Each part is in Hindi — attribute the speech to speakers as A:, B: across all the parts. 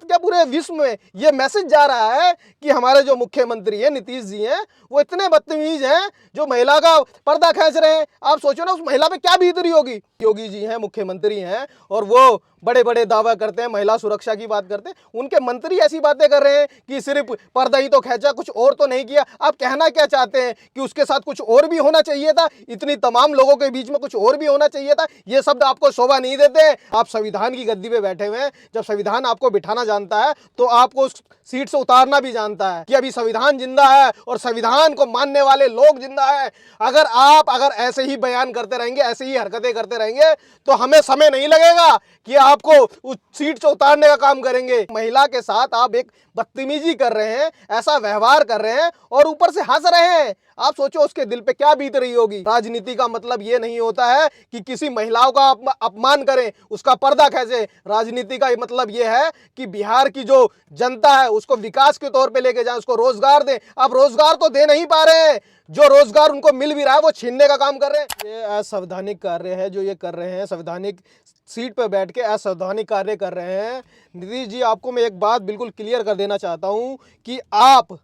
A: क्या पूरे विश्व में ये मैसेज जा रहा है कि हमारे जो मुख्यमंत्री हैं नीतीश जी हैं वो इतने बदतमीज हैं जो महिला का पर्दा खींच रहे हैं। आप सोचो ना उस महिला पे क्या बीत रही होगी। योगी जी हैं, मुख्यमंत्री हैं, और वो बड़े बड़े दावा करते हैं, महिला सुरक्षा की बात करते हैं। उनके मंत्री ऐसी बातें कर रहे हैं कि सिर्फ पर्दा ही तो खींचा, कुछ और तो नहीं किया। आप कहना क्या चाहते हैं कि उसके साथ कुछ और भी होना चाहिए था? इतनी तमाम लोगों के बीच में कुछ और भी होना चाहिए था? ये शब्द आपको शोभा नहीं देते। आप संविधान की गद्दी पे बैठे हुए हैं। जब संविधान आपको बिठाना जानता है तो आपको उस सीट से उतारना भी जानता है कि अभी संविधान जिंदा है और संविधान को मानने वाले लोग जिंदा है। अगर ऐसे ही बयान करते रहेंगे, ऐसे ही हरकतें करते रहेंगे तो हमें समय नहीं लगेगा कि आपको उस सीट से उतारने का काम करेंगे। महिला के साथ आप एक बदतमीजी कर रहे हैं, ऐसा व्यवहार कर रहे हैं और ऊपर से हंस रहे हैं। आप सोचो उसके दिल पे क्या बीत रही होगी। राजनीति का मतलब ये नहीं होता है कि किसी महिलाओं का अपमान करें, उसका पर्दा खींचे। राजनीति का मतलब ये है कि बिहार की जो जनता है उसको विकास के तौर पे लेके जाएं, उसको रोजगार दें। आप रोजगार तो दे नहीं पा रहे हैं, जो रोजगार उनको मिल भी रहा है वो छीनने का काम कर रहे हैं। ये असंवैधानिक कार्य है जो ये कर रहे हैं। संवैधानिक सीट पर बैठ के असंवैधानिक कार्य कर रहे हैं। नीतीश जी, आपको मैं एक बात बिल्कुल क्लियर कर देना चाहता हूं कि आप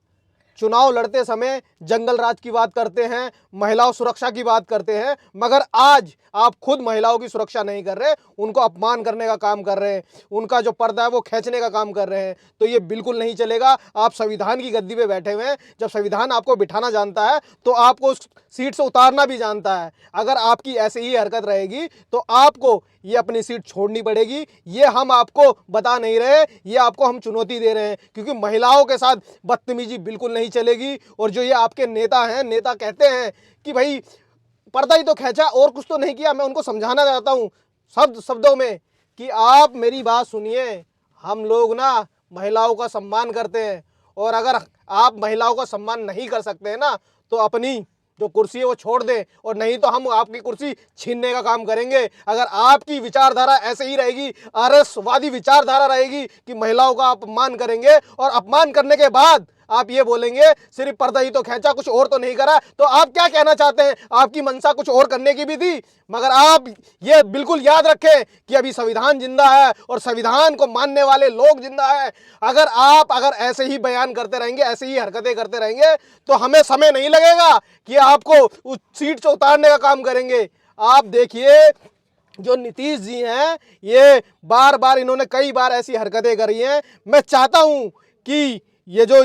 A: चुनाव लड़ते समय जंगल राज की बात करते हैं, महिलाओं सुरक्षा की बात करते हैं, मगर आज आप खुद महिलाओं की सुरक्षा नहीं कर रहे, उनको अपमान करने का काम कर रहे हैं, उनका जो पर्दा है वो खींचने का काम कर रहे हैं। तो ये बिल्कुल नहीं चलेगा। आप संविधान की गद्दी पे बैठे हुए हैं। जब संविधान आपको बिठाना जानता है तो आपको उस सीट से उतारना भी जानता है। अगर आपकी ऐसे ही हरकत रहेगी तो आपको ये अपनी सीट छोड़नी पड़ेगी। ये हम आपको बता नहीं रहे, ये आपको हम चुनौती दे रहे हैं, क्योंकि महिलाओं के साथ बदतमीजी बिल्कुल नहीं चलेगी। और जो ये आपके नेता हैं, नेता कहते हैं कि भाई पर्दा ही तो खींचा और कुछ तो नहीं किया। मैं उनको समझाना चाहता हूँ शब्दों में कि आप मेरी बात सुनिए। हम लोग ना महिलाओं का सम्मान करते हैं, और अगर आप महिलाओं का सम्मान नहीं कर सकते हैं ना तो अपनी जो कुर्सी है वो छोड़ दें, और नहीं तो हम आपकी कुर्सी छीनने का काम करेंगे। अगर आपकी विचारधारा ऐसे ही रहेगी, आरएसवादी विचारधारा रहेगी कि महिलाओं का अपमान करेंगे और अपमान करने के बाद आप ये बोलेंगे सिर्फ पर्दा ही तो खींचा, कुछ और तो नहीं करा, तो आप क्या कहना चाहते हैं? आपकी मंशा कुछ और करने की भी थी। मगर आप ये बिल्कुल याद रखें कि अभी संविधान जिंदा है और संविधान को मानने वाले लोग जिंदा है। अगर ऐसे ही बयान करते रहेंगे, ऐसे ही हरकतें करते रहेंगे तो हमें समय नहीं लगेगा कि आपको उस सीट से उतारने का काम करेंगे। आप देखिए जो नीतीश जी हैं, ये बार बार इन्होंने कई बार ऐसी हरकतें करी हैं। मैं चाहता हूं कि ये जो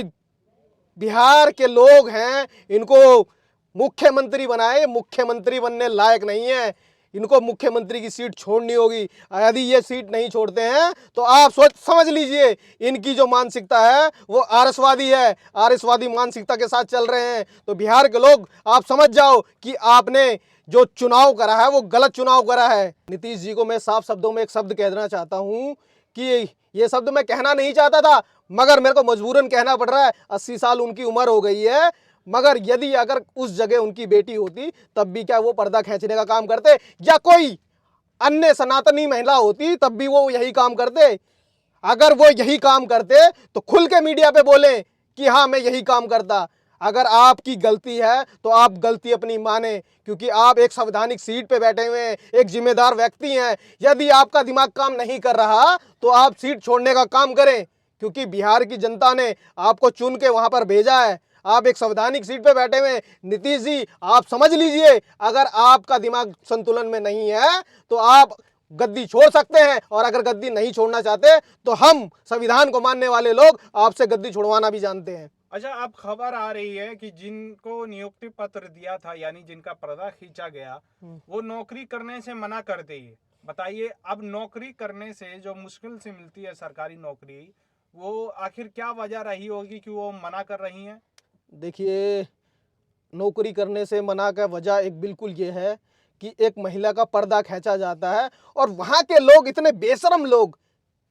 A: बिहार के लोग हैं इनको मुख्यमंत्री बनाए। मुख्यमंत्री बनने लायक नहीं है, इनको मुख्यमंत्री की सीट छोड़नी होगी। यदि ये सीट नहीं छोड़ते हैं तो आप समझ लीजिए इनकी जो मानसिकता है वो आरएसवादी है, आरएसवादी मानसिकता के साथ चल रहे हैं। तो बिहार के लोग आप समझ जाओ कि आपने जो चुनाव करा है वो गलत चुनाव करा है। नीतीश जी को मैं साफ शब्दों में एक शब्द कह देना चाहता हूँ कि ये शब्द मैं कहना नहीं चाहता था, मगर मेरे को मजबूरन कहना पड़ रहा है। 80 साल उनकी उम्र हो गई है, मगर अगर उस जगह उनकी बेटी होती तब भी क्या वो पर्दा खींचने का काम करते? या कोई अन्य सनातनी महिला होती तब भी वो यही काम करते? अगर वो यही काम करते तो खुल के मीडिया पे बोले कि हाँ मैं यही काम करता। अगर आपकी गलती है तो आप गलती अपनी माने, क्योंकि आप एक संवैधानिक सीट पे बैठे हुए हैं, एक जिम्मेदार व्यक्ति हैं। यदि आपका दिमाग काम नहीं कर रहा तो आप सीट छोड़ने का काम करें, क्योंकि बिहार की जनता ने आपको चुन के वहां पर भेजा है। आप एक संवैधानिक सीट पे बैठे हुए हैं। नीतीश जी, आप समझ लीजिए, अगर आपका दिमाग संतुलन में नहीं है तो आप गद्दी छोड़ सकते हैं, और अगर गद्दी नहीं छोड़ना चाहते तो हम संविधान को मानने वाले लोग आपसे गद्दी छुड़वाना भी जानते हैं।
B: अच्छा, अब खबर आ रही है कि जिनको नियुक्ति पत्र दिया था, यानी जिनका पर्दा खींचा गया, वो नौकरी करने से मना कर दी। बताइए, अब नौकरी करने से जो मुश्किल से मिलती है सरकारी नौकरी, वो आखिर क्या वजह रही होगी कि वो मना कर रही हैं?
A: देखिए, नौकरी करने से मना का वजह एक बिल्कुल ये है कि एक महिला का पर्दा खींचा जाता है और वहां के लोग इतने बेशरम लोग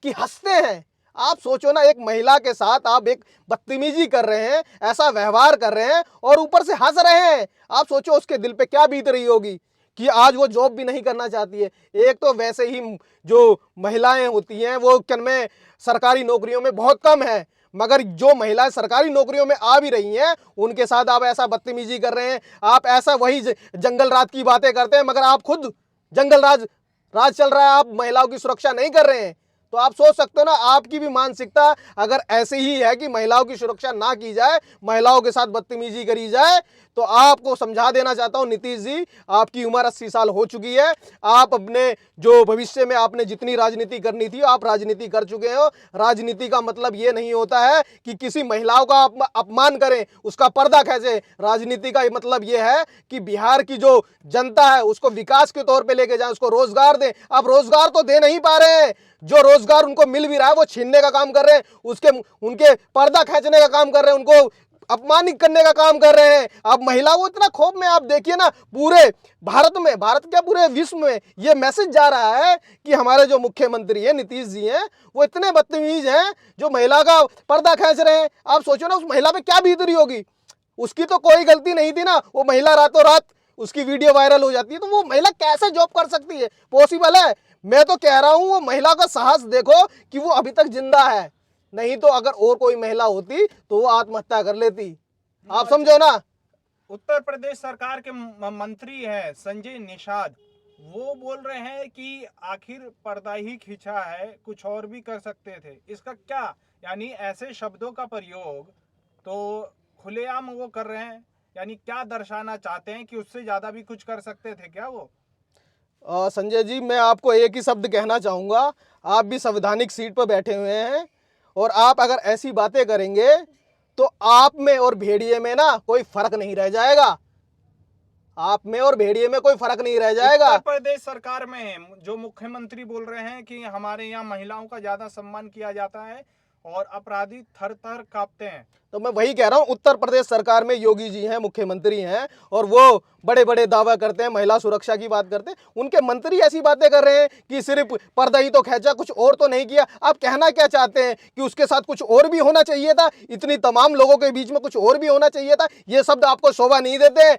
A: कि हंसते हैं। आप सोचो ना, एक महिला के साथ आप एक बदतमीजी कर रहे हैं, ऐसा व्यवहार कर रहे हैं और ऊपर से हंस रहे हैं। आप सोचो उसके दिल पे क्या बीत रही होगी कि आज वो जॉब भी नहीं करना चाहती है। एक तो वैसे ही जो महिलाएं होती हैं वो में सरकारी नौकरियों में बहुत कम है, मगर जो महिलाएं सरकारी नौकरियों में आ भी रही हैं उनके साथ आप ऐसा बदतमीजी कर रहे हैं। आप ऐसा वही जंगल राज की बातें करते हैं, मगर आप खुद जंगल राज चल रहा है, आप महिलाओं की सुरक्षा नहीं कर रहे हैं। तो आप सोच सकते हो ना, आपकी भी मानसिकता अगर ऐसे ही है कि महिलाओं की सुरक्षा ना की जाए, महिलाओं के साथ बदतमीजी करी जाए, तो आपको समझा देना चाहता हूं नीतीश जी, आपकी उम्र 80 साल हो चुकी है। आप अपने जो भविष्य में आपने जितनी राजनीति करनी थी आप राजनीति कर चुके हो। राजनीति का मतलब ये नहीं होता है कि किसी महिलाओं का अपमान करें, उसका पर्दा खींचे। राजनीति का मतलब ये है कि बिहार की जो जनता है उसको विकास के तौर पे लेके जाएं, उसको रोजगार दें। आप रोजगार तो दे नहीं पा रहे हैं, जो रोजगार उनको मिल भी रहा है वो छीनने का काम कर रहे हैं, उनके पर्दा खींचने का काम कर रहे हैं, उनको अपमानित करने का काम कर रहे हैं। आप महिलाओं को इतना खौफ में, आप देखिए ना, पूरे भारत में, भारत क्या पूरे विश्व में ये मैसेज जा रहा है कि हमारे जो मुख्यमंत्री हैं नीतीश जी हैं वो इतने बदतमीज हैं जो महिला का पर्दा खींच रहे हैं। आप सोचो ना उस महिला पे क्या बीत रही होगी, उसकी तो कोई गलती नहीं थी ना, वो महिला रातों रात उसकी वीडियो वायरल हो जाती है, तो वो महिला कैसे जॉब कर सकती है? पॉसिबल है? मैं तो कह रहा हूं वो महिला का साहस देखो कि वो अभी तक जिंदा है, नहीं तो अगर और कोई महिला होती तो वो आत्महत्या कर लेती। आप समझो ना।
B: उत्तर प्रदेश सरकार के मंत्री हैं संजय निषाद, वो बोल रहे हैं कि आखिर पर्दा ही खींचा है, कुछ और भी कर सकते थे। इसका क्या, यानी ऐसे शब्दों का प्रयोग तो खुलेआम वो कर रहे हैं, यानी क्या दर्शाना चाहते हैं कि उससे ज्यादा भी कुछ कर सकते थे क्या वो?
A: संजय जी, मैं आपको एक ही शब्द कहना चाहूँगा, आप भी संवैधानिक सीट पर बैठे हुए हैं और आप अगर ऐसी बातें करेंगे तो आप में और भेड़िए में ना कोई फर्क नहीं रह जाएगा। आप में और भेड़िए में कोई फर्क नहीं रह जाएगा।
B: उत्तर प्रदेश सरकार में जो मुख्यमंत्री बोल रहे हैं कि हमारे यहाँ महिलाओं का ज्यादा सम्मान किया जाता है और अपराधी थर थर कांपते हैं।
A: तो मैं वही कह रहा हूँ, उत्तर प्रदेश सरकार में योगी जी हैं, मुख्यमंत्री हैं, और वो बड़े बड़े दावा करते हैं, महिला सुरक्षा की बात करते हैं। उनके मंत्री ऐसी बातें कर रहे हैं कि सिर्फ पर्दा ही तो खींचा, कुछ और तो नहीं किया। आप कहना क्या चाहते हैं कि उसके साथ कुछ और भी होना चाहिए था? इतनी तमाम लोगों के बीच में कुछ और भी होना चाहिए था? ये शब्द आपको शोभा नहीं देते हैं।